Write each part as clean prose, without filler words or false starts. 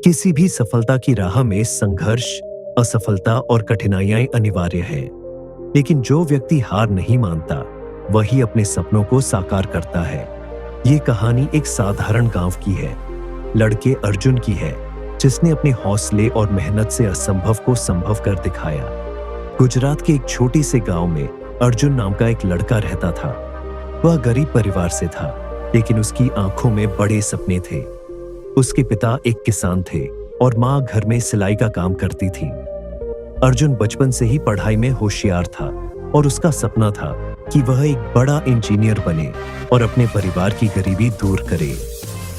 किसी भी सफलता की राह में संघर्ष, असफलता और कठिनाइयां अनिवार्य है। लेकिन जो व्यक्ति हार नहीं मानता, वही अपने सपनों को साकार करता है। ये कहानी एक साधारण गांव की है, लड़के अर्जुन की है, जिसने अपने हौसले और मेहनत से असंभव को संभव कर दिखाया। गुजरात के एक छोटे से गांव में अर्जुन नाम का एक लड़का रहता था। वह गरीब परिवार से था, लेकिन उसकी आंखों में बड़े सपने थे। उसके पिता एक किसान थे और माँ घर में सिलाई का काम करती थी। अर्जुन बचपन से ही पढ़ाई में होशियार था और उसका सपना था कि वह एक बड़ा इंजीनियर बने और अपने परिवार की गरीबी दूर करे।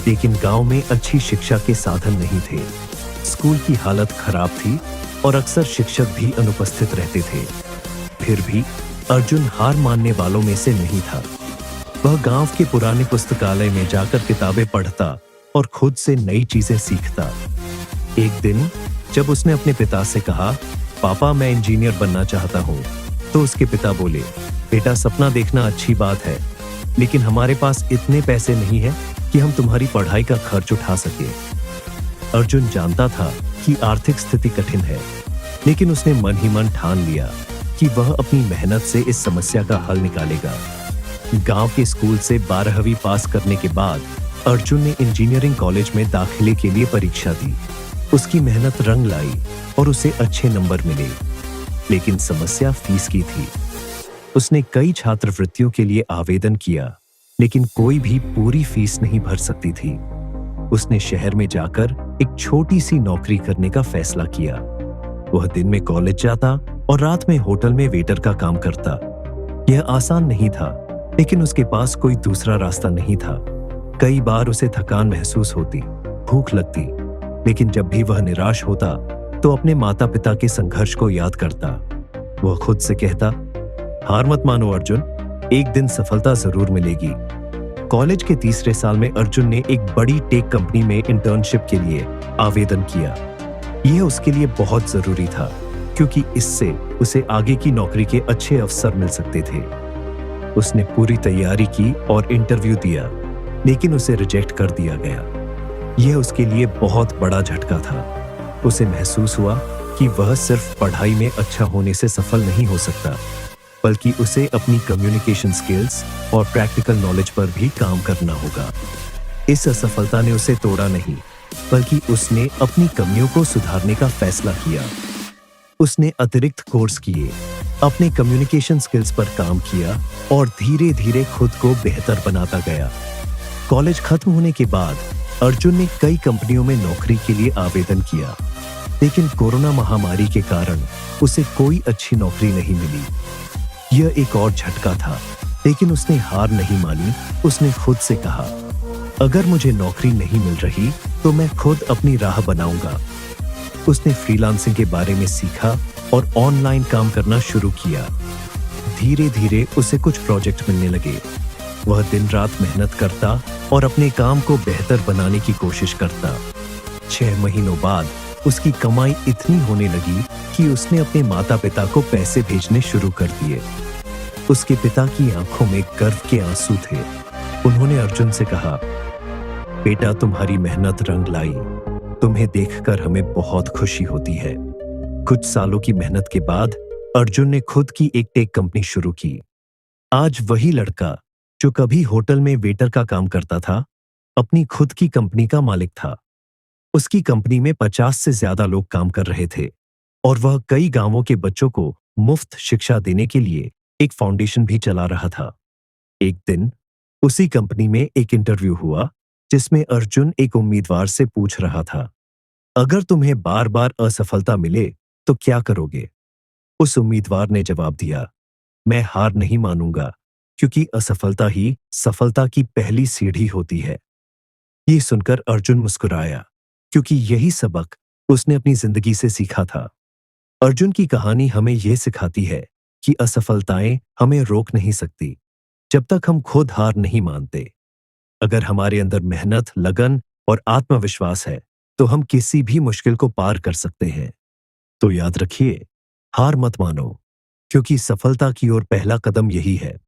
लेकिन गांव में अच्छी शिक्षा के साधन नहीं थे। स्कूल की हालत खराब थी और अक्सर शिक्षक भी अनुपस्थित रहते थे। फिर भी अर्जुन हार मानने वालों में से नहीं था। वह गांव के पुराने पुस्तकालय में जाकर किताबें पढ़ता और खुद से नई चीजें सीखता। एक दिन जब उसने अपने पिता से कहा, पापा मैं इंजीनियर बनना चाहता हूँ, तो उसके पिता बोले, बेटा सपना देखना अच्छी बात है, लेकिन हमारे पास इतने पैसे नहीं है कि हम तुम्हारी पढ़ाई का खर्च उठा सके। अर्जुन जानता था कि आर्थिक स्थिति कठिन है, लेकिन उसने मन ही मन ठान लिया कि वह अपनी मेहनत से इस समस्या का हल निकालेगा। गांव के स्कूल से 12वीं पास करने के बाद अर्जुन ने इंजीनियरिंग कॉलेज में दाखिले के लिए परीक्षा दी। उसकी मेहनत रंग लाई और उसे अच्छे नंबर मिले, लेकिन समस्या फीस की थी। उसने कई छात्रवृत्तियों के लिए आवेदन किया, लेकिन कोई भी पूरी फीस नहीं भर सकती थी। उसने शहर में जाकर एक छोटी सी नौकरी करने का फैसला किया। वह दिन में कॉलेज जाता और रात में होटल में वेटर का काम करता। यह आसान नहीं था, लेकिन उसके पास कोई दूसरा रास्ता नहीं था। कई बार उसे थकान महसूस होती, भूख लगती, लेकिन जब भी वह निराश होता तो अपने माता पिता के संघर्ष को याद करता। वह खुद से कहता, हार मत मानो अर्जुन, एक दिन सफलता जरूर मिलेगी। कॉलेज के तीसरे साल में अर्जुन ने एक बड़ी टेक कंपनी में इंटर्नशिप के लिए आवेदन किया। यह उसके लिए बहुत जरूरी था, क्योंकि इससे उसे आगे की नौकरी के अच्छे अवसर मिल सकते थे। उसने पूरी तैयारी की और इंटरव्यू दिया, लेकिन उसे रिजेक्ट कर दिया गया। यह उसके लिए बहुत बड़ा झटका था। उसे महसूस हुआ कि वह सिर्फ पढ़ाई में अच्छा होने से सफल नहीं हो सकता, बल्कि उसे अपनी कम्युनिकेशन स्किल्स और प्रैक्टिकल नॉलेज पर भी काम करना होगा। इस असफलता ने उसे तोड़ा नहीं, बल्कि उसने अपनी कमियों को सुधारने का फैसला किया। उसने अतिरिक्त कोर्स किए, अपने कम्युनिकेशन स्किल्स पर काम किया और धीरे धीरे खुद को बेहतर बनाता गया। कॉलेज खत्म होने के बाद अर्जुन ने कई कंपनियों में नौकरी के लिए आवेदन किया, लेकिन कोरोना महामारी के कारण उसे कोई अच्छी नौकरी नहीं मिली। यह एक और झटका था, लेकिन उसने हार नहीं मानी। उसने खुद से कहा, अगर मुझे नौकरी नहीं मिल रही तो मैं खुद अपनी राह बनाऊंगा। उसने फ्रीलांसिंग के बारे में सीखा और ऑनलाइन काम करना शुरू किया। धीरे धीरे उसे कुछ प्रोजेक्ट मिलने लगे। वह दिन रात मेहनत करता और अपने काम को बेहतर बनाने की कोशिश करता। 6 महीनों बाद उसकी कमाई इतनी होने लगी कि उसने अपने माता पिता को पैसे भेजने शुरू कर दिए। उसके पिता की आंखों में गर्व के आंसू थे। उन्होंने अर्जुन से कहा, बेटा तुम्हारी मेहनत रंग लाई, तुम्हें देखकर हमें बहुत खुशी होती है। कुछ सालों की मेहनत के बाद अर्जुन ने खुद की एक टेक कंपनी शुरू की। आज वही लड़का जो कभी होटल में वेटर का काम करता था, अपनी खुद की कंपनी का मालिक था। उसकी कंपनी में 50 से ज्यादा लोग काम कर रहे थे और वह कई गांवों के बच्चों को मुफ्त शिक्षा देने के लिए एक फाउंडेशन भी चला रहा था। एक दिन उसी कंपनी में एक इंटरव्यू हुआ, जिसमें अर्जुन एक उम्मीदवार से पूछ रहा था, अगर तुम्हें बार बार असफलता मिले तो क्या करोगे? उस उम्मीदवार ने जवाब दिया, मैं हार नहीं मानूंगा, क्योंकि असफलता ही सफलता की पहली सीढ़ी होती है। ये सुनकर अर्जुन मुस्कुराया, क्योंकि यही सबक उसने अपनी जिंदगी से सीखा था। अर्जुन की कहानी हमें यह सिखाती है कि असफलताएं हमें रोक नहीं सकती, जब तक हम खुद हार नहीं मानते। अगर हमारे अंदर मेहनत, लगन और आत्मविश्वास है, तो हम किसी भी मुश्किल को पार कर सकते हैं। तो याद रखिए, हार मत मानो, क्योंकि सफलता की ओर पहला कदम यही है।